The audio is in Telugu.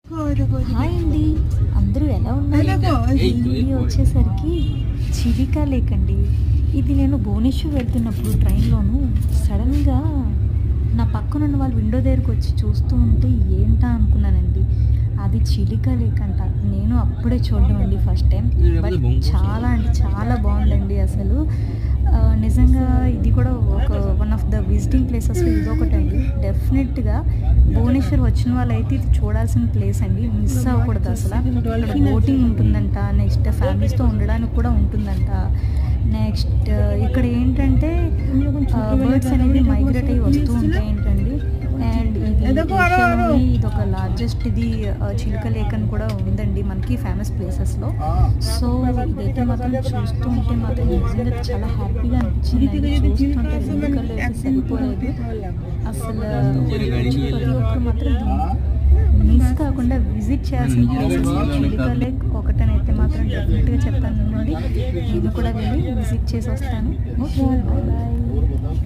హాయ్ అండి, అందరూ ఎలా ఉన్నారు? ఈ వీడియో వచ్చేసరికి చిలికా లేక్ అండి. ఇది నేను భువనేశ్వర్ వెళ్తున్నప్పుడు ట్రైన్లోను సడన్గా నా పక్కనున్న వాళ్ళు విండో దగ్గరకు వచ్చి చూస్తూ ఉంటే ఏంటా అనుకున్నానండి. అది చిలికా లేక్ అంట. నేను అప్పుడే చూడడం అండి ఫస్ట్ టైం. బట్ చాలా అంటే చాలా బాగుందండి అసలు. నిజంగా ఇది కూడా వన్ ఆఫ్ ద విజిటింగ్ ప్లేసెస్లో ఇదొకటి అండి. డెఫినెట్గా భువనేశ్వర్ వచ్చిన వాళ్ళైతే ఇది చూడాల్సిన ప్లేస్ అండి. మిస్ అవ్వకూడదు అసలు. ఇక్కడ బోటింగ్ ఉంటుందంట, నెక్స్ట్ ఫ్యామిలీస్తో ఉండడానికి కూడా ఉంటుందంట. నెక్స్ట్ ఇక్కడ ఏంటంటే బర్డ్స్ అనేది మైగ్రేట్ అయ్యి వస్తూ ఉంటాయి ఏంటండి. అండ్ ఇది ఒక లార్జెస్ట్ ఇది చిలుక లేక్ అని కూడా ఉందండి మనకి ఫేమస్ ప్లేసెస్లో. సో ఇదైతే మాత్రం చూస్తూ ఉంటే మాత్రం నిజంగా చాలా హ్యాపీగా అనిపించింది. చూస్తుంటే చిలుకలు అయితే సరిపోలేదు అసలు. ప్రతి ఒక్కరు మాత్రం మిస్ కాకుండా విజిట్ చేయాల్సిన ప్లేసెస్ చిలుక లేక్ ఒకటనైతే మాత్రం డెఫినెట్గా చెప్తాను. నేను కూడా వెళ్ళి విజిట్ చేసి వస్తాను. Okay, bye bye.